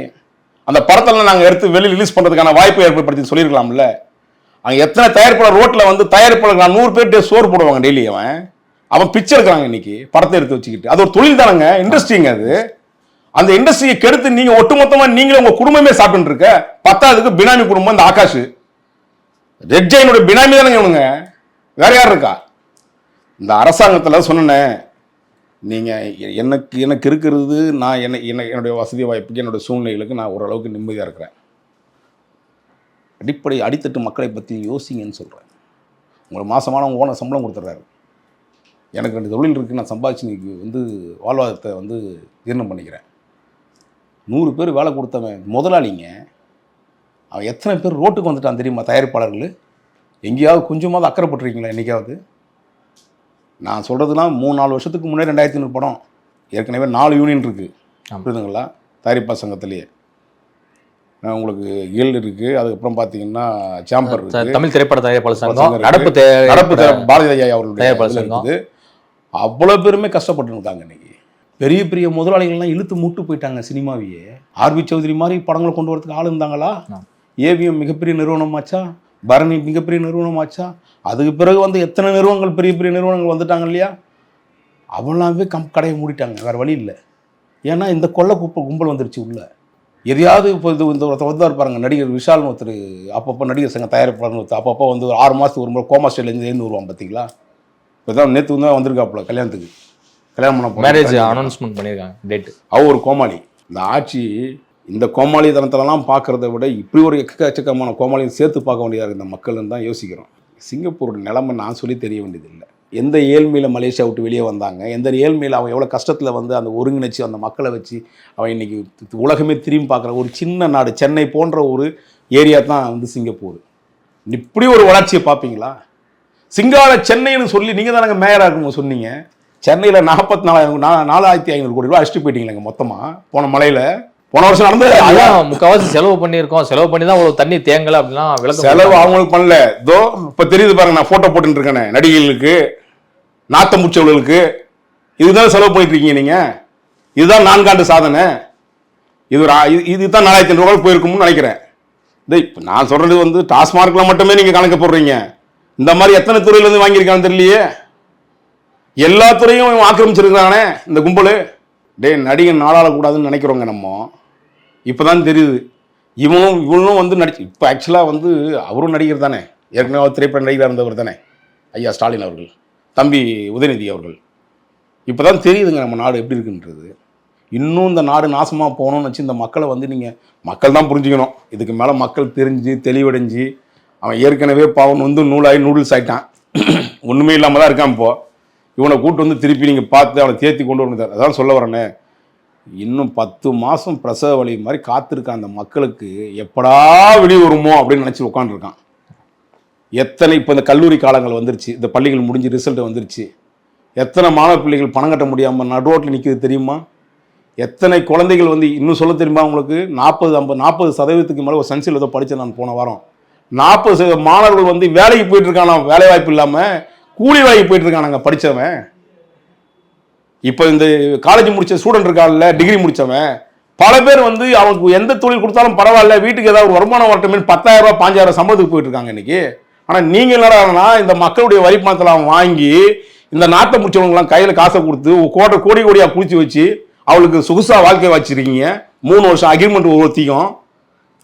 அந்த படத்தெல்லாம் நாங்க எடுத்து வெளியே ரிலீஸ் பண்றதுக்கான வாய்ப்பு ஏற்படுத்தி சொல்லியிருக்கலாம்ல. அங்க எத்தனை தயாரிப்பாளர் ரோட்ல வந்து தயாரிப்பாளர் 100 பேர்ட்டு சோறு போடுவாங்க டெய்லி. அவன் பிச்சை இருக்கிறாங்க இன்னைக்கு படத்தை எடுத்து வச்சுக்கிட்டு. அது ஒரு தொழில் தானங்க, இண்டஸ்ட்ரிங்க அது. அந்த இண்டஸ்ட்ரியை கெடுத்து நீங்க ஒட்டுமொத்தமா நீங்களே உங்க குடும்பமே சாப்பிட்டு இருக்க. 10வது பினாமி குடும்பம் இந்த ஆகாஷ் ரெட் ஜெயினுடைய பினாமி தானே இவனுங்க, வேற யார் இருக்கா? இந்த அரசாங்கத்தில் சொன்னேன், நீங்கள் எனக்கு இருக்கிறது நான் என்னுடைய வசதி வாய்ப்புக்கு என்னுடைய சூழ்நிலைகளுக்கு நான் ஓரளவுக்கு நிம்மதியாக இருக்கிறேன். அடித்தட்டு மக்களை பற்றி யோசிங்கன்னு சொல்கிறேன். உங்களுக்கு மாதமான ஓனர் சம்பளம் கொடுத்துட்றாரு. எனக்கு 2 தொழில் இருக்குது, நான் சம்பாதிச்சு இன்னைக்கு வந்து வாழ்வாதாரத்தை வந்து ஜீரணம் பண்ணிக்கிறேன். 100 பேர் வேலை கொடுத்தவன் முதலாளிங்க. அவன் எத்தனை பேர் ரோட்டுக்கு வந்துட்டான் தெரியுமா? தயாரிப்பாளர்கள் எங்கேயாவது கொஞ்சமாவது அக்கறைப்பட்டுருக்கீங்களா என்றைக்காவது? நான் சொல்கிறதுலாம் 3-4 வருஷத்துக்கு முன்னாடி 2500 படம். ஏற்கனவே 4 யூனியன் இருக்குது, புரியுதுங்களா? தயாரிப்பாளர் சங்கத்திலேயே உங்களுக்கு கில்டு இருக்குது. அதுக்கப்புறம் பார்த்தீங்கன்னா சாம்பர் இருக்குது, தமிழ் திரைப்பட தயாரிப்பாளர் சங்கம், நடப்பு பாரதி ஐயா அவர்களுடைய இருக்குது. அவ்வளோ பேருமே கஷ்டப்பட்டு இருக்காங்க. இன்னைக்கு பெரிய பெரிய முதலாளிகள்லாம் இழுத்து மூட்டு போயிட்டாங்க சினிமாவையே. ஆர்வி சௌத்ரி மாதிரி படங்களை கொண்டு வரதுக்கு ஆள் இருந்தாங்களா? ஏவிஎம் மிகப்பெரிய நிறுவனமாச்சா, பரணி மிகப்பெரிய நிறுவனமாச்சா. அதுக்கு பிறகு வந்து எத்தனை நிறுவனங்கள் பெரிய பெரிய நிறுவனங்கள் வந்துட்டாங்க இல்லையா? அவளாவே கடையை மூடிட்டாங்க, வேறு வழி இல்லை. ஏன்னா இந்த கொள்ளை கும்பல் வந்துருச்சு உள்ள. எதையாவது இப்போ இந்த ஒருத்தர் வந்தார் பாருங்கள், நடிகர் விஷால்னு ஒருத்தர். அப்பப்போ நடிகர் சங்க தயாரிப்பாளர்னு ஒருத்தர் அப்பப்போ வந்து ஒரு 6 மாதத்துக்கு ஒரு முறை கோமா ஸ்டைலேருந்து எழுந்து வருவான் பார்த்தீங்களா? இப்போ தான் நேற்று வந்து வந்திருக்காப்புல கல்யாணத்துக்கு, கல்யாணம் பண்ண மேரேஜ் அனௌன்ஸ்மெண்ட் பண்ணியிருக்காங்க டேட்டு. அவர் ஒரு கோமாளி. இந்த ஆட்சி இந்த கோமாளித்தனத்திலலாம் பார்க்குறத விட இப்படி ஒரு எக்கச்சக்கமான கோமாளியும் சேர்த்து பார்க்க வேண்டியதாக இந்த மக்கள்னு தான் யோசிக்கிறோம். சிங்கப்பூரோட நிலைமை நான் சொல்லி தெரிய வேண்டியதில்லை. எந்த ஏழ்மையில் மலேசியா விட்டு வெளியே வந்தாங்க, எந்த ஏழ்மையில் அவன் எவ்வளோ கஷ்டத்தில் வந்து அந்த ஒருங்கிணைச்சி அந்த மக்களை வச்சு அவன் இன்றைக்கி உலகமே திரும்பி பார்க்குற ஒரு சின்ன நாடு. சென்னை போன்ற ஒரு ஏரியா தான் வந்து சிங்கப்பூர். இப்படி ஒரு வளர்ச்சியை பார்ப்பீங்களா? சிங்கார சென்னைன்னு சொல்லி நீங்கள் தானங்க மேயராக இருக்கும்போது சொன்னீங்க. சென்னையில் 44,500 கோடி ரூபா அடிச்சுட்டு போயிட்டீங்களேங்க மொத்தமாக போன மழையில். போன வருஷம் நடந்தது அதான் முக்கால்வாசி செலவு பண்ணியிருக்கோம். செலவு பண்ணி தான் அவ்வளோ தண்ணி தேங்கலை அப்படின்னா விளக்கம். செலவு அவங்களுக்கு பண்ணல. இதோ இப்போ தெரியுது பாருங்க, நான் ஃபோட்டோ போட்டுட்டு இருக்கேனே நடிகைகளுக்கு, நாத்த முச்சவர்களுக்கு. இதுதான் செலவு பண்ணிட்டு இருக்கீங்க நீங்கள். இதுதான் 4 ஆண்டு சாதனை. இதுதான் 4,500 ரூபாய் போயிருக்கும்னு நினைக்கிறேன். இப்போ நான் சொல்றது வந்து டாஸ்மார்க்ல மட்டுமே நீங்கள் கணக்கு போடுறீங்க. இந்த மாதிரி எத்தனை துறையிலேருந்து வாங்கியிருக்கான்னு தெரியலையே. எல்லா துறையும் ஆக்கிரமிச்சிருக்கானே இந்த கும்பல். நடிகன் நாடாளக்கூடாதுன்னு நினைக்கிறோங்க நம்ம. இப்போ தான் தெரியுது இவனும் வந்து இப்போ ஆக்சுவலாக வந்து அவரும் நடிகர் தானே, ஏற்கனவே திரைப்பட நடிகராக இருந்தவர் தானே ஐயா ஸ்டாலின் அவர்கள், தம்பி உதயநிதி அவர்கள். இப்போ தான் தெரியுதுங்க நம்ம நாடு எப்படி இருக்குன்றது. இன்னும் இந்த நாடு நாசமாக போகணும்னு வச்சு இந்த மக்களை வந்து மக்கள் தான் புரிஞ்சுக்கணும். இதுக்கு மேலே மக்கள் தெரிஞ்சு தெளிவடைஞ்சு, அவன் ஏற்கனவே பாவன் வந்து நூடுல்ஸ் ஆகிட்டான், ஒன்றுமே இல்லாமல் தான் இருக்கான். இப்போது இவனை கூட்டு வந்து திருப்பி நீங்கள் பார்த்து அவனை தேர்த்தி கொண்டு வரணும். அதான் சொல்ல வரேனே, இன்னும் 10 மாதம் பிரசவ வலி மாதிரி காத்திருக்க அந்த மக்களுக்கு எப்படா வெளியே வருமோ அப்படின்னு நினச்சி உட்காந்துருக்கான். எத்தனை இப்போ இந்த கல்லூரி காலங்கள் வந்துருச்சு, இந்த பள்ளிகள் முடிஞ்சு ரிசல்ட் வந்துருச்சு. எத்தனை மாணவ பிள்ளைகள் பணம் கட்ட முடியாமல் நடுரோட்டில் நிற்கிறது தெரியுமா? எத்தனை குழந்தைகள் வந்து இன்னும் சொல்ல தெரியுமா உங்களுக்கு? 40% மேலே ஒரு சன்சில் ஏதோ படித்தேன் நான் போன வாரம். 40% மாணவர்கள் வந்து வேலைக்கு போயிட்டு இருக்கானா, வேலை வாய்ப்பு இல்லாமல் கூலி வேலைக்கு போயிட்டு இருக்கானாங்க படித்தவன். இப்போ இந்த காலேஜ் முடிச்ச ஸ்டூடெண்ட் இருக்கான்ல, டிகிரி முடித்தவன் பல பேர் வந்து அவனுக்கு எந்த தொழில் கொடுத்தாலும் பரவாயில்ல, வீட்டுக்கு ஏதாவது ஒரு வருமானம் வரட்டுமே 10,000 ரூபா 5,000 சம்பளத்துக்கு போயிட்டு இருக்காங்க இன்னைக்கு. ஆனால் நீங்கள் என்னடானா இந்த மக்களுடைய வரி பணத்தில் அவன் வாங்கி இந்த நாட்டை முடிச்சவங்களாம் கையில் காசை கொடுத்து கோடியாக குளிச்சு வச்சு அவளுக்கு சொகுசா வாழ்க்கை வச்சிருக்கீங்க. 3 வருஷம் அக்ரிமெண்ட் ஒருத்தியும்.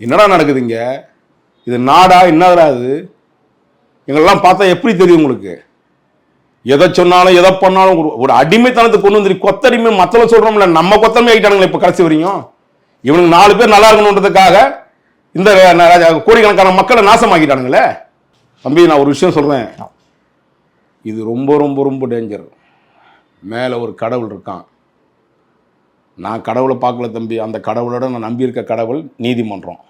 என்னடா நடக்குதுங்க? இது நாடா என்னடா? இது எங்களெல்லாம் பார்த்தா எப்படி தெரியும் உங்களுக்கு? எதை சொன்னாலும் எதை பண்ணாலும் ஒரு அடிமைத்தனத்தை கொண்டு வந்து கொத்தடிமை மத்தள சொல்றோம்ல, நம்ம கொத்தடிமை ஆகிட்டானுங்களே இப்போ கடைசி வரையும். இவனுக்கு 4 பேர் நல்லா இருக்கணுன்றதுக்காக இந்த கோடிக்கணக்கான மக்களை நாசமாக்கிட்டானுங்களே. தம்பி நான் ஒரு விஷயம் சொல்றேன், இது ரொம்ப ரொம்ப ரொம்ப டேஞ்சர். மேலே ஒரு கடவுள் இருக்கான். நான் கடவுளை பார்க்கல தம்பி, அந்த கடவுளோட நான் நம்பியிருக்க கடவுள் நீதிமன்றம்.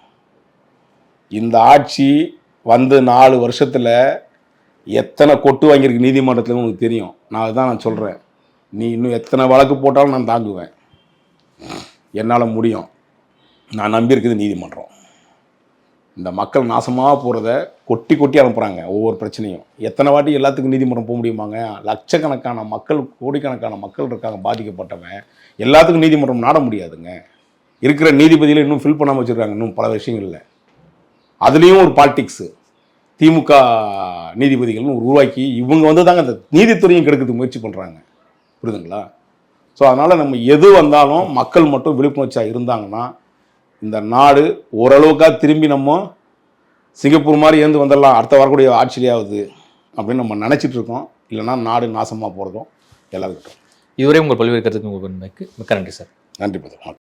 இந்த ஆட்சி வந்து 4 வருஷத்தில் எத்தனை கொட்டு வாங்கியிருக்கு நீதிமன்றத்தில் உங்களுக்கு தெரியும். நான் அதுதான் நான் சொல்கிறேன். நீ இன்னும் எத்தனை வழக்கு போட்டாலும் நான் தாங்குவேன், என்னால் முடியும். நான் நம்பியிருக்குது நீதிமன்றம். இந்த மக்கள் நாசமாக போகிறத கொட்டி கொட்டி அனுப்புகிறாங்க ஒவ்வொரு பிரச்சனையும். எத்தனை வாட்டி எல்லாத்துக்கும் நீதிமன்றம் போக முடியுமாங்க? லட்சக்கணக்கான மக்கள், கோடிக்கணக்கான மக்கள் இருக்காங்க பாதிக்கப்பட்டவன். எல்லாத்துக்கும் நீதிமன்றம் நாட முடியாதுங்க. இருக்கிற நீதிபதிகளை இன்னும் ஃபில் பண்ணாமல் வச்சுருக்காங்க இன்னும் பல விஷயங்களில். அதுலேயும் ஒரு பாலிடிக்ஸு. திமுக நீதிபதிகள்னு உருவாக்கி இவங்க வந்து தாங்க அந்த நீதித்துறையும் கெடுக்கிறதுக்கு முயற்சி பண்ணுறாங்க. புரியுதுங்களா? ஸோ அதனால் நம்ம எது வந்தாலும் மக்கள் மட்டும் விழிப்புணர்ச்சியாக இருந்தாங்கன்னா இந்த நாடு ஓரளவுக்காக திரும்பி நம்ம சிங்கப்பூர் மாதிரி ஏந்து வந்துடலாம், அடுத்த வரக்கூடிய ஆட்சியிலேயாவது அப்படின்னு நம்ம நினச்சிட்டு இருக்கோம். இல்லைன்னா நாடு நாசமாக போகிறதும் எல்லாருக்கிட்டும். இதுவரை உங்கள் பல்வேறு கருத்துக்கு மிக்க நன்றி சார். நன்றி பிரதமர்.